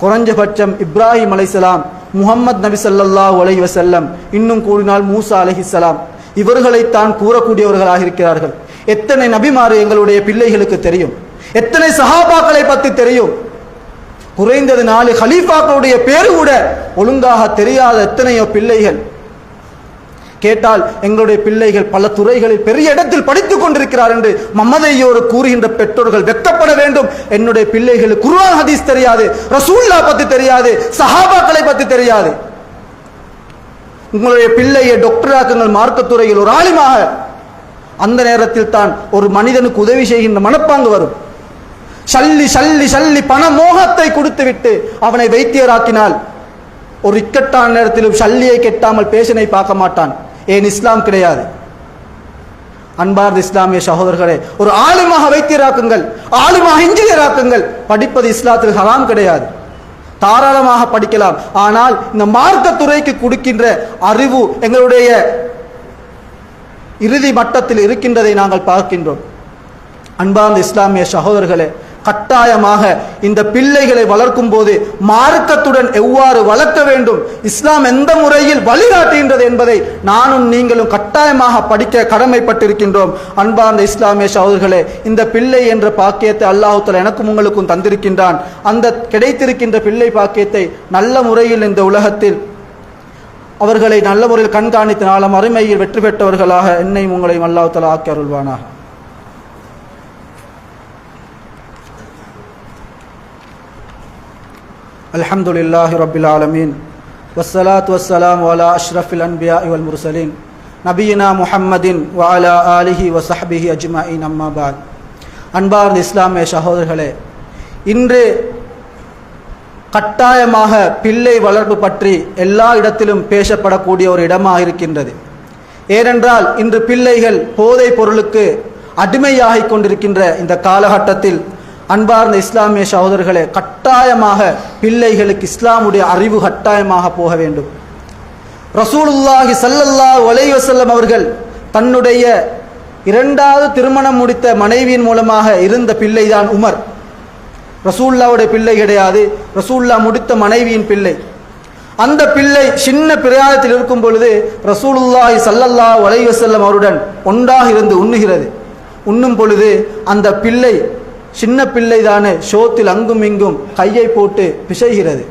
குறைஞ்சபட்சம் இப்ராஹிம் அலைஹிஸ்ஸலாம், முஹம்மது நபி ஸல்லல்லாஹு அலைஹி வஸல்லம், இன்னும் கூறினால் மூசா அலைஹிஸ்ஸலாம், இவர்களைத்தான் கூறக்கூடியவர்களாக இருக்கிறார்கள். எத்தனை நபிமாறு எங்களுடைய பிள்ளைகளுக்கு தெரியும்? எத்தனை சஹாபாக்களை பற்றி தெரியும்? குறைந்தது 4 ஹலீஃபாக்களுடைய பேரு கூட ஒழுங்காக தெரியாத எத்தனையோ பிள்ளைகள். கேட்டால் எங்களுடைய பிள்ளைகள் பல துறைகளில் பெரிய இடத்தில் படித்துக் கொண்டிருக்கிறார் என்று மமதையோடு கூறுகின்ற பெற்றோர்கள் வெட்கப்பட வேண்டும். என்னுடைய பிள்ளைகளுக்கு குர்ஆன் ஹதீஸ் தெரியாது, ரசூலுல்லாஹ் பற்றி தெரியாது, சஹாபாக்களை பற்றி தெரியாது. உங்களுடைய பிள்ளையை டாக்டராக்குங்கள், மார்க்கத்துறையில் ஒரு ஆலிமாக. அந்த நேரத்தில் தான் ஒரு மனிதனுக்கு உதவி செய்கின்ற மனப்பாங்கு வரும். சல்லி பண மோகத்தை கொடுத்துவிட்டு அவனை வைத்தியராக்கினால் ஒரு இக்கட்டான நேரத்திலும் சல்லியை கெட்டாமல் பேஷனை பார்க்க மாட்டான். ஏன் இஸ்லாம் கிடையாது? அன்பார்ந்த இஸ்லாமிய சகோதரர்களே, ஒரு ஆலிமாக வைத்தியராக்குங்கள், ஆலிமாக இன்ஜினியராக்குங்கள். படிப்பது இஸ்லாத்தில் ஹராம் கிடையாது, தாராளமாக படிக்கலாம். ஆனால் இந்த மார்க்கத்துறைக்கு கொடுக்கின்ற அறிவு எங்களுடைய இறுதி மட்டத்தில் இருக்கின்றதை நாங்கள் பார்க்கின்றோம். அன்பார்ந்த இஸ்லாமிய சகோதரர்களே, கட்டாயமாக இந்த பிள்ளைகளை வளர்க்கும் போது மார்க்கத்துடன் எவ்வாறு வளர்க்க வேண்டும், இஸ்லாம் எந்த முறையில் வழிகாட்டுகின்றது என்பதை நானும் நீங்களும் கட்டாயமாக படிக்க கடமைப்பட்டிருக்கின்றோம். அன்பார்ந்த இஸ்லாமிய சகோதரர்களே, இந்த பிள்ளை என்ற பாக்கியத்தை அல்லாஹ் தஆலா எனக்கும் உங்களுக்கும் தந்திருக்கின்றான். அந்த கிடைத்திருக்கின்ற பிள்ளை பாக்கியத்தை நல்ல முறையில் இந்த உலகத்தில் அவர்களை நல்ல முறையில் கண்காணித்த நாளும் அருமையில் வெற்றி பெற்றவர்களாக என்னையும் உங்களையும் அல்லாஹ் தஆலா ஆக்கி அருள்வானாக. அல்ஹம்துலில்லாஹி ரப்பில் ஆலமீன் வஸ்ஸலாத்து வஸ்ஸலாமு அலா அஷ்ரஃபில் அன்பியாஇ வல் முர்சலீன் நபியினா முஹம்மதின் வ அலா ஆலிஹி வ ஸஹ்பிஹி அஜ்மஈன் அம்மா பஅத். அன்பார்ந்த இஸ்லாமிய சகோதரர்களே, இன்று கட்டாயமாக பிள்ளை வளர்ப்பு பற்றி எல்லா இடத்திலும் பேசப்படக்கூடிய ஒரு இடமாக இருக்கின்றது. ஏனென்றால் இன்று பிள்ளைகள் போதைப் பொருளுக்கு அடிமையாகிக் கொண்டிருக்கின்ற இந்த காலகட்டத்தில் அன்பார்ந்த இஸ்லாமிய சகோதரர்களே, கட்டாயமாக பிள்ளைகளுக்கு இஸ்லாமுடைய அறிவு கட்டாயமாக போக வேண்டும். ரசூலுல்லாஹி ஸல்லல்லாஹு அலைஹி வஸல்லம் அவர்கள் தன்னுடைய இரண்டாவது திருமணம் முடித்த மனைவியின் மூலமாக இருந்த பிள்ளைதான் உமர். ரசூலுல்லாஹ்வுடைய பிள்ளை கிடையாது, ரசூலுல்லாஹ் முடித்த மனைவியின் பிள்ளை. அந்த பிள்ளை சின்ன பிராயத்தில் இருக்கும் பொழுது ரசூலுல்லாஹி ஸல்லல்லாஹு அலைஹி வஸல்லம் அவருடன் ஒன்றாக இருந்து உண்ணும் பொழுது அந்த பிள்ளை சின்ன பிள்ளை தானே ஷோத்தில் அங்கும் இங்கும் கையை போட்டு பிசைகிறது.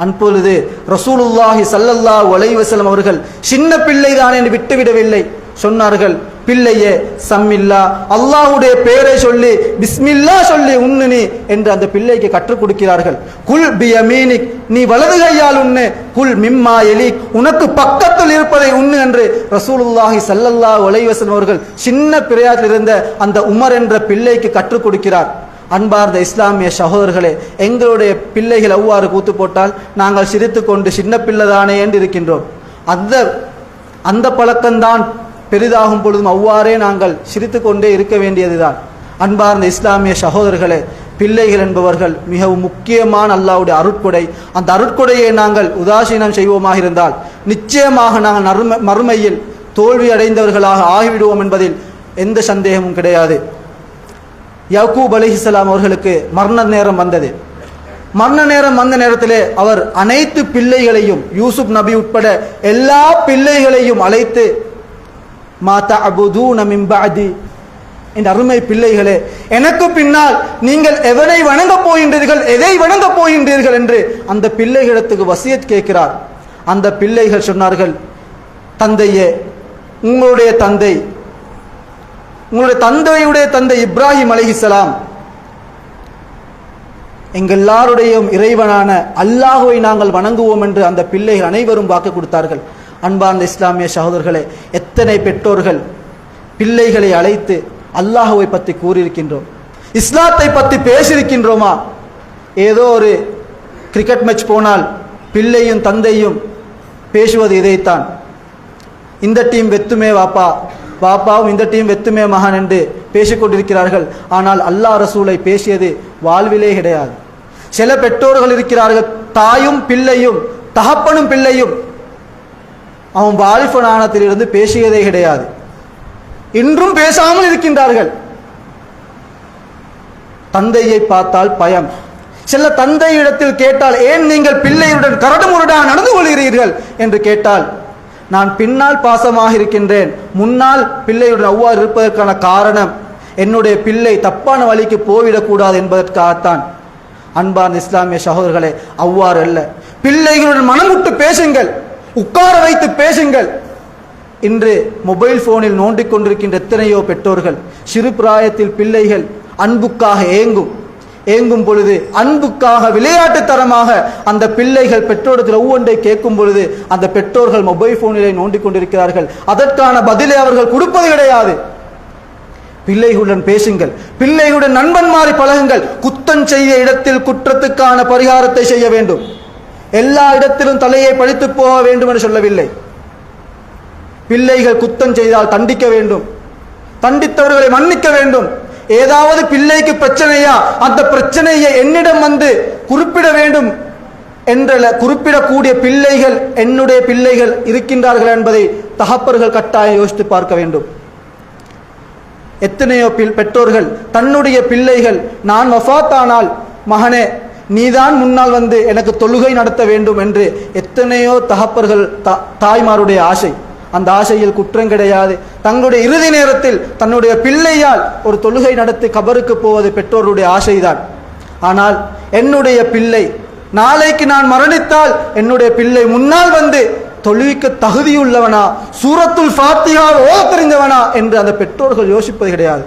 அப்பொழுது ரசூலுல்லாஹி ஸல்லல்லாஹு அலைஹி வஸல்லம் அவர்கள் சின்ன பிள்ளை தானே என்று விட்டுவிடவில்லை. சொன்னார்கள், பிள்ளையே சம்மில்லா, அல்லாஹ்வுடைய பெயரை சொல்லி பிஸ்மில்லா சொல்லி உண்ணு என்று அந்த பிள்ளைக்கு கற்றுக் கொடுக்கிறார்கள். குல் பியமீனிக், நீ வலது கையால் உண்ணு, குல் மிம்மா எலிக், உனக்கு பக்கத்தில் இருப்பதை உண்ணு என்று ரசூலுல்லாஹி ஸல்லல்லாஹு அலைஹி வஸல்லம் அவர்கள் சின்ன பிராயத்தில் இருந்த அந்த உமர் என்ற பிள்ளைக்கு கற்றுக் கொடுக்கிறார். அன்பார்ந்த இஸ்லாமிய சகோதரர்களே, எங்களுடைய பிள்ளைகள் அவ்வாறு கூத்து போட்டால் நாங்கள் சிரித்து கொண்டு சின்ன பிள்ளை தானே என்று இருக்கின்றோம். அந்த பழக்கம்தான் பெரிதாகும் பொழுதும் அவ்வாறே நாங்கள் சிரித்து கொண்டே இருக்க வேண்டியதுதான். அன்பார்ந்த இஸ்லாமிய சகோதரர்களே, பிள்ளைகள் என்பவர்கள் மிகவும் முக்கியமான அல்லாஹ்வுடைய அருட்கொடை. அந்த அருட்கொடையை நாங்கள் உதாசீனம் செய்வோமாக இருந்தால் நிச்சயமாக நாங்கள் மறுமையில் தோல்வி அடைந்தவர்களாக ஆகிவிடுவோம் என்பதில் எந்த சந்தேகமும் கிடையாது. யாக்கூப் அலைஹிஸ்ஸலாம் அவர்களுக்கு மரண நேரம் வந்தது. மரண நேரம் வந்த நேரத்திலே அவர் அனைத்து பிள்ளைகளையும், யூசுப் நபி உட்பட எல்லா பிள்ளைகளையும் அழைத்து, மா தஅபுதூன மின் பஅதி, இந்த அருமை பிள்ளைகளே, எனக்கு பின்னால் நீங்கள் எவனை வணங்கப் போகின்றீர்கள், எதை வணங்கப் போகின்றீர்கள் என்று அந்த பிள்ளைகளுக்கு வசியத் கேட்கிறார். அந்த பிள்ளைகள் சொன்னார்கள், தந்தையே, உங்களுடைய தந்தையுடைய தந்தை இப்ராஹிம் அலைஹிஸ்ஸலாம் எங்கள் எல்லாருடையும் இறைவனான அல்லாஹ்வை நாங்கள் வணங்குவோம் என்று அந்த பிள்ளைகள் அனைவரும் வாக்கு கொடுத்தார்கள். அன்பார்ந்த இஸ்லாமிய சகோதரர்களே, எத்தனை பெற்றோர்கள் பிள்ளைகளை அழைத்து அல்லாஹ்வை பற்றி கூறியிருக்கின்றோம், இஸ்லாத்தை பற்றி பேசியிருக்கின்றோமா? ஏதோ ஒரு கிரிக்கெட் மேட்ச் போனால் பிள்ளையும் தந்தையும் பேசுவது இதைத்தான், இந்த டீம் வெத்துமே வாப்பா, வாப்பாவும் இந்த டீம் வெத்துமே மகன் என்று பேசிக்கொண்டிருக்கிறார்கள். ஆனால் அல்லாஹ் ரசூலை பேசியது வாழ்விலே கிடையாது. சில பெற்றோர்கள் இருக்கிறார்கள், தாயும் பிள்ளையும் தகப்பனும் பிள்ளையும் அவன் வாலிபனானத்திலிருந்து பேசியதே கிடையாது, இன்றும் பேசாமல் இருக்கின்றார்கள். தந்தையை பார்த்தால் பயம். சில தந்தையிடத்தில் கேட்டால், ஏன் நீங்கள் பிள்ளையுடன் கரடுமுரடாக நடந்து கொள்கிறீர்கள் என்று கேட்டால், நான் பின்னால் பாசமாக இருக்கின்றேன், முன்னால் பிள்ளையுடன் அவ்வாறு இருப்பதற்கான காரணம் என்னுடைய பிள்ளை தப்பான வழிக்கு போய்விடக்கூடாது என்பதற்காகத்தான். அன்பார்ந்த இஸ்லாமிய சகோதரர்களே, அவ்வாறு அல்ல. பிள்ளைகளுடன் மனமுட்டு பேசுங்கள், உட்கார வைத்து பேசுங்கள். இன்று மொபைல் போனில் நோண்டிக் கொண்டிருக்கின்ற எத்தனையோ பெற்றோர்கள், சிறு பிராயத்தில் பிள்ளைகள் அன்புக்காக ஏங்கும் பொழுது, அன்புக்காக விளையாட்டுத்தனமாக அந்த பிள்ளைகள் பெற்றோரிடத்தில் ஒவ்வொன்றை கேட்கும் பொழுது அந்த பெற்றோர்கள் மொபைல் போனிலே நோண்டிக் கொண்டிருக்கிறார்கள். அதற்கான பதிலை அவர்கள் கொடுப்பது கிடையாது. பிள்ளைகளுடன் பேசுங்கள், பிள்ளைகளுடன் நண்பன் மாறி பழகுங்கள். குத்தம் செய்ய இடத்தில் குற்றத்துக்கான பரிகாரத்தை செய்ய வேண்டும். எல்லா இடத்திலும் தலையை பழித்து போக வேண்டும் என்று சொல்லவில்லை. பிள்ளைகள் குத்தம் செய்தால் தண்டிக்க வேண்டும், தண்டித்தவர்களை மன்னிக்க வேண்டும். ஏதாவது பிள்ளைக்கு பிரச்சனையா, அந்த பிரச்சனையை என்னிடம் வந்து குறிப்பிட வேண்டும் என்ற குறிப்பிடக்கூடிய பிள்ளைகள் என்னுடைய பிள்ளைகள் இருக்கின்றார்கள் என்பதை தகப்பர்கள் கட்டாயம் யோசித்து பார்க்க வேண்டும். எத்தனையோ பெற்றோர்கள் தன்னுடைய பிள்ளைகள், நான் வஃபாத்தானால் மகனே நீதான் முன்னால் வந்து எனக்கு தொழுகை நடத்த வேண்டும் என்று எத்தனையோ தகப்பர்கள் தாய்மாருடைய ஆசை. அந்த ஆசையில் குற்றம் கிடையாது. தங்களுடைய இறுதி நேரத்தில் தன்னுடைய பிள்ளையால் ஒரு தொழுகை நடத்தி கபருக்கு போவது பெற்றோருடைய ஆசைதான். ஆனால் என்னுடைய பிள்ளை நாளைக்கு நான் மரணித்தால் என்னுடைய பிள்ளை முன்னால் வந்து தொழுவிக்க தகுதியுள்ளவனா, சூரத்துல் ஃபாத்திஹா ஓத தெரிந்தவனா என்று அந்த பெற்றோர்கள் யோசிப்பது கிடையாது.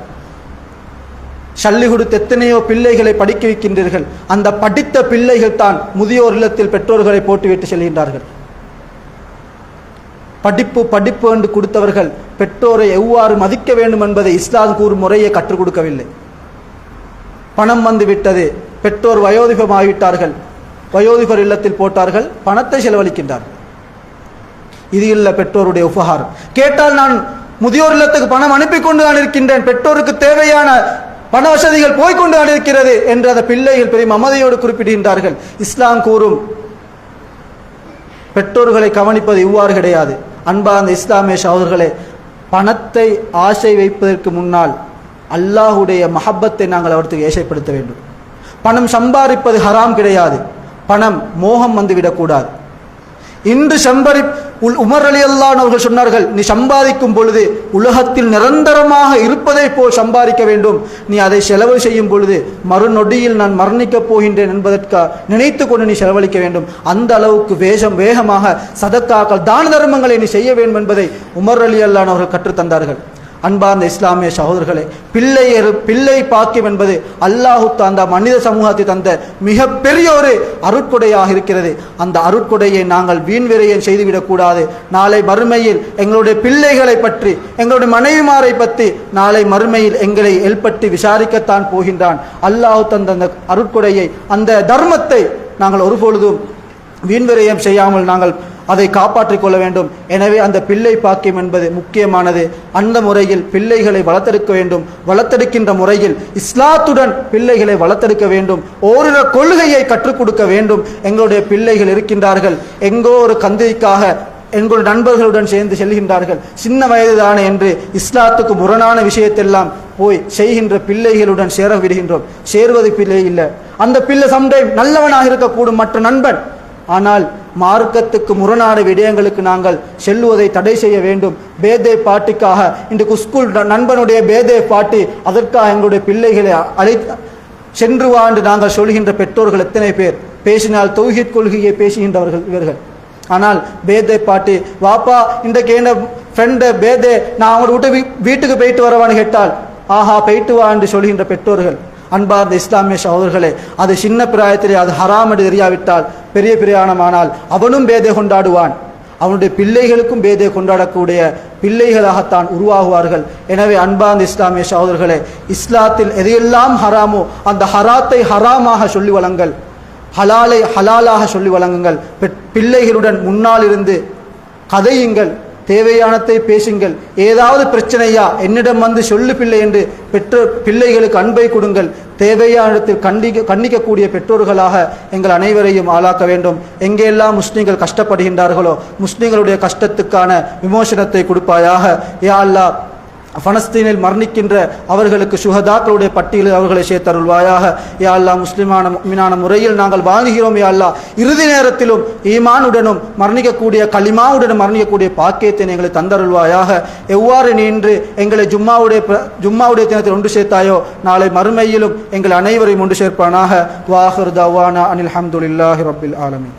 சல்லி கொடுத்து எத்தனையோ பிள்ளைகளை படிக்க வைக்கின்றீர்கள். அந்த படித்த பிள்ளைகள் தான் முதியோர் இல்லத்தில் பெற்றோர்களை போட்டுவிட்டு செல்கின்றார்கள். படிப்பு படிப்பு என்று கொடுத்தவர்கள் பெற்றோரை எவ்வாறு மதிக்க வேண்டும் என்பதை இஸ்லாம் கூறும் முறையை கற்றுக் கொடுக்கவில்லை. பணம் வந்து விட்டது, பெற்றோர் வயோதிபமாகிவிட்டார்கள், வயோதிபர் இல்லத்தில் போட்டார்கள், பணத்தை செலவழிக்கின்றார்கள். இது இல்லை பெற்றோருடைய உபகாரம். கேட்டால் நான் முதியோர் இல்லத்துக்கு பணம் அனுப்பி கொண்டு தான் இருக்கின்றேன், பெற்றோருக்கு தேவையான பண வசதிகள் போய்கொண்டு தான் இருக்கிறது என்று அந்த பிள்ளைகள் பெரிய மமதையோடு குறிப்பிடுகின்றார்கள். இஸ்லாம் கூறும் பெற்றோர்களை கவனிப்பது இவ்வாறு கிடையாது. அன்பார்ந்த இஸ்லாமிய சகோதரர்களே, பணத்தை ஆசை வைப்பதற்கு முன்னால் அல்லாஹுடைய மஹப்பத்தை நாங்கள் அவருக்கு ஏசைப்படுத்த வேண்டும். பணம் சம்பாதிப்பது ஹராம் கிடையாது, பணம் மோகம் வந்துவிடக்கூடாது. இன்று உமர் ரலியல்லாஹு அன்ஹு அவர்கள் சொன்னார்கள், நீ சம்பாதிக்கும் பொழுது உலகத்தில் நிரந்தரமாக இருப்பதை போல் சம்பாதிக்க வேண்டும். நீ அதை செலவு செய்யும் பொழுது மறுநொடியில் நான் மரணிக்கப் போகின்றேன் என்பதற்காக நினைத்து கொண்டு நீ செலவழிக்க வேண்டும். அந்த அளவுக்கு வேகமாக சதக்காக்கள் தான தர்மங்களை நீ செய்ய வேண்டும் என்பதை உமர் ரலியல்லாஹு அன்ஹு அவர்கள் கற்றுத்தந்தார்கள். அன்பார்ந்த இஸ்லாமிய சகோதரர்களே, பிள்ளை பாக்கியம் என்பது அல்லாஹு தந்த மனித சமூகத்தை தந்த மிகப்பெரிய ஒரு அருட்கொடையாக இருக்கிறது. அந்த அருட்கொடையை நாங்கள் வீண்விரையம் செய்துவிடக்கூடாது. நாளை மறுமையில் எங்களுடைய பிள்ளைகளை பற்றி, எங்களுடைய மனைவிமாரை பற்றி நாளை மறுமையில் எங்களை எல்பட்டு விசாரிக்கத்தான் போகின்றான். அல்லாஹு தந்த அந்த அருட்கொடையை, அந்த தர்மத்தை நாங்கள் ஒருபொழுதும் வீண்விரையம் செய்யாமல் நாங்கள் அதை காப்பாற்றிக் கொள்ள வேண்டும். எனவே அந்த பிள்ளை பாக்கியம் என்பது முக்கியமானது. அந்த முறையில் பிள்ளைகளை வளர்த்தெடுக்க வேண்டும். வளர்த்தெடுக்கின்ற முறையில் இஸ்லாத்துடன் பிள்ளைகளை வளர்த்தெடுக்க வேண்டும். ஓரிரு கொள்கையை கற்றுக் கொடுக்க வேண்டும். எங்களுடைய பிள்ளைகள் இருக்கின்றார்கள், எங்கோ ஒரு கந்தைக்காக எங்களுடைய நண்பர்களுடன் சேர்ந்து செல்கின்றார்கள், சின்ன வயதுதானே என்று இஸ்லாத்துக்கு முரணான விஷயத்தெல்லாம் போய் செய்கின்ற பிள்ளைகளுடன் சேர விடுகின்றோம். சேருவது பிள்ளை இல்லை, அந்த பிள்ளை சம்டைம் நல்லவனாக இருக்கக்கூடும் மற்ற நண்பன், ஆனால் மார்க்கத்துக்கு முரணான விடயங்களுக்கு நாங்கள் செல்லுவதை தடை செய்ய வேண்டும். பேதே பாட்டிக்காக இன்றைக்கு ஸ்கூல் நண்பனுடைய பேதே பாட்டி, அதற்காக எங்களுடைய பிள்ளைகளை சென்று வா என்று நாங்கள் சொல்கின்ற பெற்றோர்கள் எத்தனை பேர்? பேசினால் தௌஹீத் கொள்கையை பேசுகின்றவர்கள் இவர்கள். ஆனால் பேதே பாட்டி, வாப்பா இன்றைக்கு என்ன ஃப்ரெண்டு பேதே, நான் அவங்களோட வீட்டுக்கு போயிட்டு வரவான்னு கேட்டால் ஆஹா போயிட்டு வா என்று சொல்கின்ற பெற்றோர்கள். அன்பார்ந்த இஸ்லாமிய சகோதரர்களே, அது சின்ன பிராயத்திலே அது ஹராம் என்று தெரியாவிட்டால் பெரிய பிரயாணமானால் அவனும் பேதை கொண்டாடுவான். அவனுடைய பிள்ளைகளுக்கும் பேதை கொண்டாடக்கூடிய பிள்ளைகளாகத்தான் உருவாகுவார்கள். எனவே அன்பார்ந்த இஸ்லாமிய சகோதரர்களே, இஸ்லாத்தில் எதையெல்லாம் ஹராமோ அந்த ஹராத்தை ஹராமாக சொல்லி வழங்கல், ஹலாலை ஹலாலாக சொல்லி வழங்குங்கள். பிள்ளைகளுடன் முன்னால் இருந்து கதையுங்கள், தேவையானதை பேசுங்கள். ஏதாவது பிரச்சனையா என்னிடம் வந்து சொல்லு பிள்ளை என்று பெற்ற பிள்ளைகளுக்கு அன்பை கொடுங்கள். தேவையான இடத்தில் கண்டிக்கக்கூடிய பெற்றோர்களாக எங்கள் அனைவரையும் ஆளாக்க வேண்டும். எங்கெல்லாம் முஸ்லிம்கள் கஷ்டப்படுகின்றார்களோ முஸ்லிம்களுடைய கஷ்டத்துக்கான விமோசனத்தை கொடுப்பாயாக. யா அல்லாஹ், பலஸ்தீனில் மரணிக்கின்ற அவர்களுக்கு சுஹதாக்களுடைய பட்டியலில் அவர்களை சேர்த்தருள்வாயாக. யா அல்லாஹ், முஸ்லிமான முறையில் நாங்கள் வாழ்கிறோம். யா அல்லாஹ், இறுதி நேரத்திலும் ஈமானுடனும் மரணிக்கக்கூடிய கலிமாவுடனும் மரணிக்கக்கூடிய பாக்கியத்தை எங்களை தந்தருள்வாயாக. எவ்வாறு நின்று எங்களை ஜும்மாவுடைய தினத்தில் ஒன்று சேர்த்தாயோ நாளை மறுமையிலும் எங்கள் அனைவரையும் ஒன்று சேர்ப்பானாக. வாஹிர் தவானா அனில் ஹம்துலில்லாஹி ரப்பில் ஆலமீன்.